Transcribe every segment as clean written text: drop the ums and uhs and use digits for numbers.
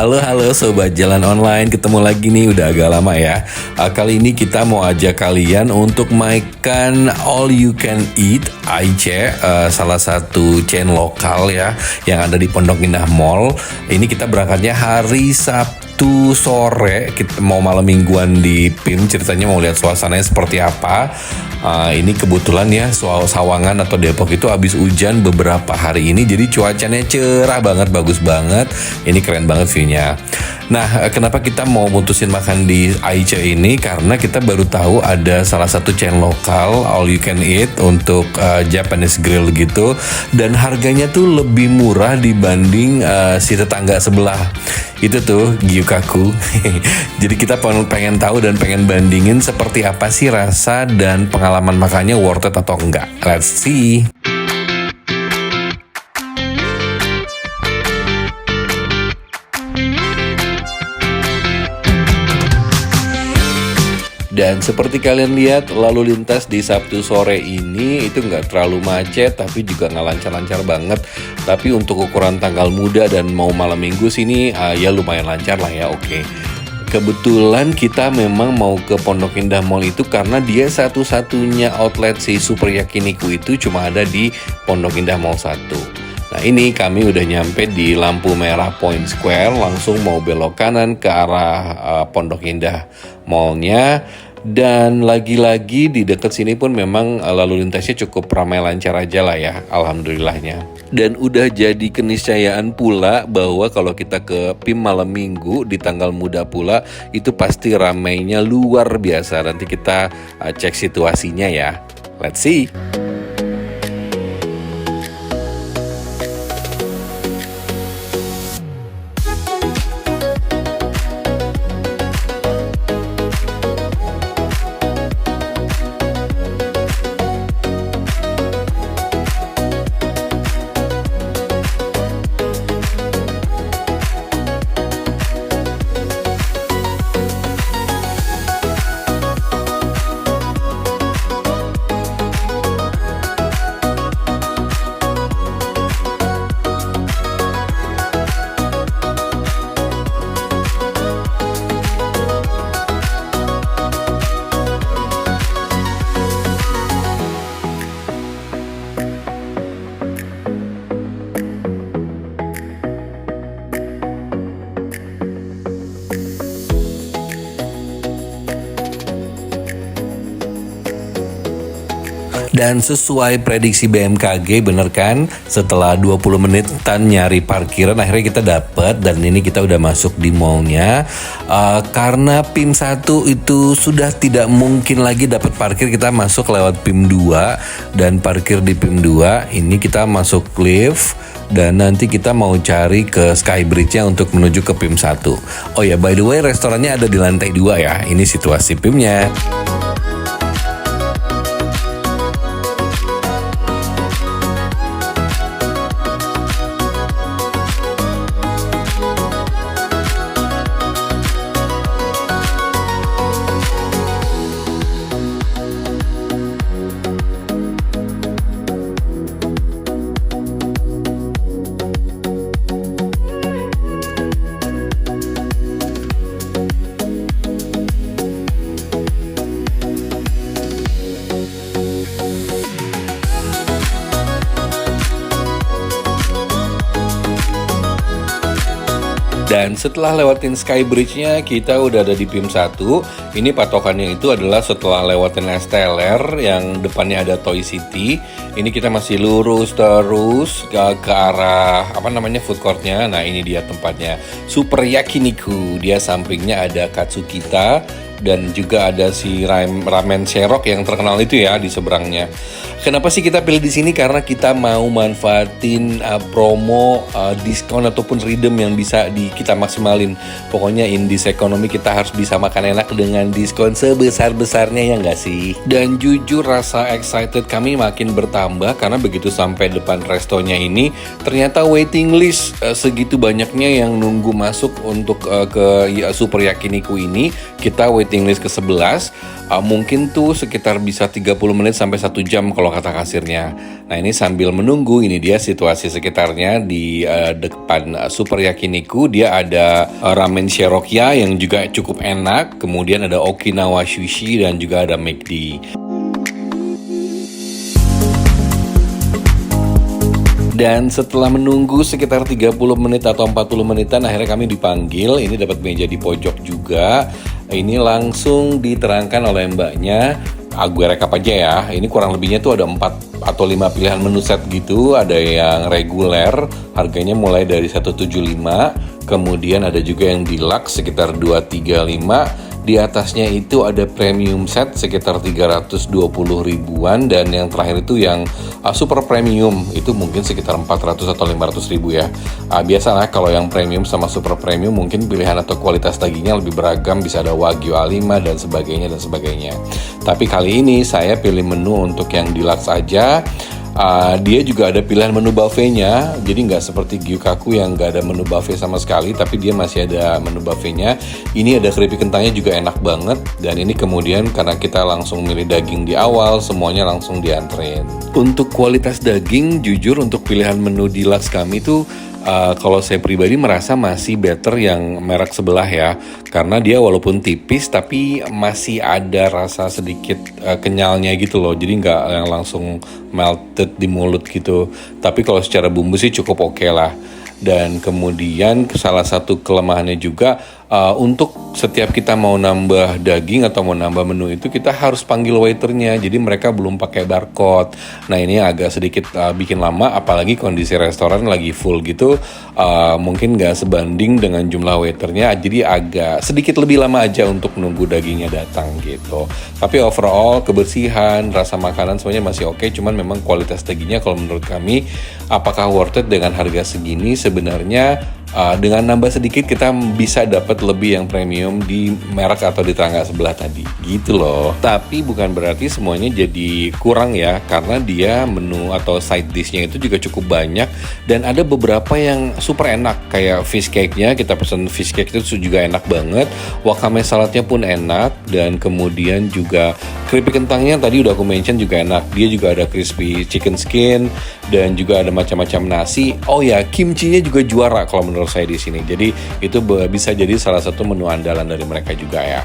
Halo Sobat Jalan Online, ketemu lagi nih, udah agak lama ya. Kali ini kita mau ajak kalian untuk makan all you can eat AIC, salah satu chain lokal ya yang ada di Pondok Indah Mall. Ini kita berangkatnya hari Sabtu sore, kita mau malam mingguan di PIM. Ceritanya mau lihat suasananya seperti apa. Ini kebetulan ya Sawangan atau Depok itu habis hujan beberapa hari ini, jadi cuacanya cerah banget, bagus banget. Ini keren banget view-nya. Nah, kenapa kita mau mutusin makan di AIC ini? Karena kita baru tahu ada salah satu chain lokal all you can eat untuk Japanese grill gitu, dan harganya tuh lebih murah dibanding si tetangga sebelah itu tuh Gyukaku. Jadi kita pengen tahu dan pengen bandingin seperti apa sih rasa dan pengalaman makannya, worth it atau enggak. Let's see. Dan seperti kalian lihat, lalu lintas di Sabtu sore ini itu nggak terlalu macet, tapi juga nggak lancar-lancar banget. Tapi untuk ukuran tanggal muda dan mau malam minggu sini, ya lumayan lancar lah ya, oke. Kebetulan kita memang mau ke Pondok Indah Mall itu karena dia satu-satunya outlet si Super Yakiniku itu cuma ada di Pondok Indah Mall 1. Nah, ini kami udah nyampe di lampu merah Point Square, langsung mau belok kanan ke arah Pondok Indah Mall-nya. Dan lagi-lagi di dekat sini pun memang lalu lintasnya cukup ramai lancar aja lah ya, alhamdulillahnya. Dan udah jadi keniscayaan pula bahwa kalau kita ke PIM malam minggu di tanggal muda pula, itu pasti ramainya luar biasa. Nanti kita cek situasinya ya. Let's see. Dan sesuai prediksi BMKG, bener kan? Setelah 20 menitan nyari parkiran, akhirnya kita dapet. Dan ini kita udah masuk di mallnya. Karena PIM 1 itu sudah tidak mungkin lagi dapat parkir, kita masuk lewat PIM 2 dan parkir di PIM 2. Ini kita masuk lift dan nanti kita mau cari ke Skybridge-nya untuk menuju ke PIM 1. Oh ya, by the way, restorannya ada di lantai 2 ya. Ini situasi PIM-nya. Dan setelah lewatin Skybridge-nya, kita udah ada di PIM 1. Ini patokannya itu adalah setelah lewatin Esteller yang depannya ada Toy City. Ini kita masih lurus terus ke arah food court-nya. Nah, ini dia tempatnya, Super Yakiniku. Dia sampingnya ada Katsukita dan juga ada si ramen Sherok yang terkenal itu ya di seberangnya. Kenapa sih kita pilih di sini? Karena kita mau manfaatin promo, diskon ataupun redeem yang bisa kita maksimalin. Pokoknya in this economy kita harus bisa makan enak dengan diskon sebesar-besarnya, ya nggak sih? Dan jujur rasa excited kami makin bertambah karena begitu sampai depan restonya ini, ternyata waiting list segitu banyaknya yang nunggu masuk untuk ke Super Yakiniku ini. Kita waiting list ke-11, mungkin tuh sekitar bisa 30 menit sampai 1 jam kalau kata kasirnya. Nah ini sambil menunggu, ini dia situasi sekitarnya di depan Super Yakiniku. Dia ada ramen Shirokia yang juga cukup enak, kemudian ada Okinawa Sushi dan juga ada McD. Dan setelah menunggu sekitar 30 menit atau 40 menitan, akhirnya kami dipanggil. Ini dapat meja di pojok juga. Ini langsung diterangkan oleh mbaknya. Gue rekap aja ya. Ini kurang lebihnya tuh ada 4 atau 5 pilihan menu set gitu. Ada yang reguler, harganya mulai dari 175. Kemudian ada juga yang deluxe sekitar 235. Di atasnya itu ada premium set sekitar 320 ribuan, dan yang terakhir itu yang super premium itu mungkin sekitar 400 atau 500 ribu ya. Biasalah kalau yang premium sama super premium mungkin pilihan atau kualitas dagingnya lebih beragam, bisa ada Wagyu A5 dan sebagainya dan sebagainya. Tapi kali ini saya pilih menu untuk yang deluxe aja. Dia juga ada pilihan menu buffetnya, jadi nggak seperti Gyukaku yang nggak ada menu buffet sama sekali, tapi dia masih ada menu buffetnya. Ini ada keripik kentangnya juga enak banget, dan ini kemudian karena kita langsung milih daging di awal, semuanya langsung dianterin. Untuk kualitas daging, jujur untuk pilihan menu deluxe kami tuh kalau saya pribadi merasa masih better yang merek sebelah ya, karena dia walaupun tipis tapi masih ada rasa sedikit kenyalnya gitu loh, jadi nggak yang langsung melted di mulut gitu. Tapi kalau secara bumbu sih cukup oke lah. Dan kemudian salah satu kelemahannya juga untuk setiap kita mau nambah daging atau mau nambah menu itu kita harus panggil waiternya, jadi mereka belum pakai barcode. Nah ini agak sedikit bikin lama, apalagi kondisi restoran lagi full gitu, mungkin nggak sebanding dengan jumlah waiternya, jadi agak sedikit lebih lama aja untuk nunggu dagingnya datang gitu. Tapi overall kebersihan, rasa makanan semuanya masih oke, cuman memang kualitas dagingnya kalau menurut kami apakah worth it dengan harga segini. Sebenarnya dengan nambah sedikit kita bisa dapat lebih yang premium di merek atau di tetangga sebelah tadi gitu loh. Tapi bukan berarti semuanya jadi kurang ya, karena dia menu atau side dishnya itu juga cukup banyak, dan ada beberapa yang super enak kayak fish cake-nya. Kita pesen fish cake itu juga enak banget, wakame saladnya pun enak, dan kemudian juga keripik kentangnya tadi udah aku mention juga enak. Dia juga ada crispy chicken skin dan juga ada macam-macam nasi. Oh ya, kimchinya juga juara kalau menurut saya di sini. Jadi itu bisa jadi salah satu menu andalan dari mereka juga ya.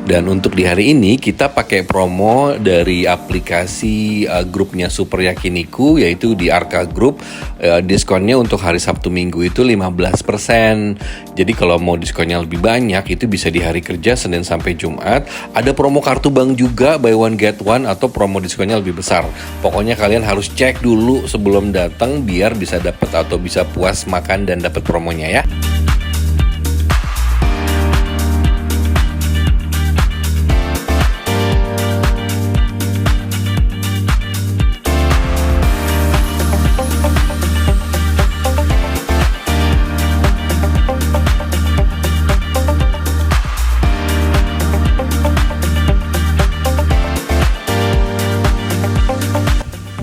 Dan untuk di hari ini kita pakai promo dari aplikasi grupnya Super Yakiniku, yaitu di Arka Group. Diskonnya untuk hari Sabtu Minggu itu 15%. Jadi kalau mau diskonnya lebih banyak itu bisa di hari kerja Senin sampai Jumat. Ada promo kartu bank juga, buy one get one, atau promo diskonnya lebih besar. Pokoknya kalian harus cek dulu sebelum datang biar bisa dapat atau bisa puas makan dan dapat promonya ya.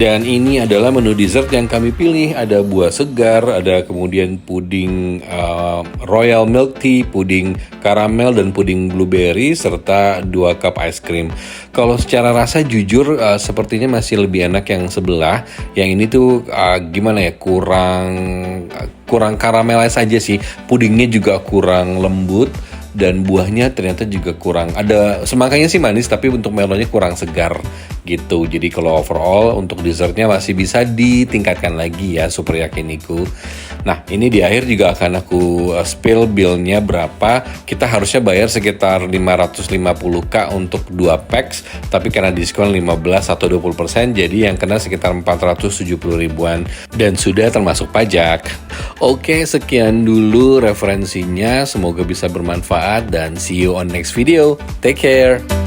Dan ini adalah menu dessert yang kami pilih. Ada buah segar, ada kemudian puding royal milk tea, puding karamel, dan puding blueberry, serta 2 cup ice cream. Kalau secara rasa jujur sepertinya masih lebih enak yang sebelah. Yang ini tuh gimana ya, kurang karamelize aja sih. Pudingnya juga kurang lembut. Dan buahnya ternyata juga kurang, ada semangkanya sih manis, tapi untuk melonnya kurang segar gitu. Jadi kalau overall untuk dessertnya masih bisa ditingkatkan lagi ya Super Yakiniku. Nah ini di akhir juga akan aku spill billnya berapa. Kita harusnya bayar sekitar 550k untuk 2 packs, tapi karena diskon 15 atau 20%, jadi yang kena sekitar 470 ribuan dan sudah termasuk pajak. Oke, sekian dulu referensinya, semoga bisa bermanfaat dan see you on next video. Take care.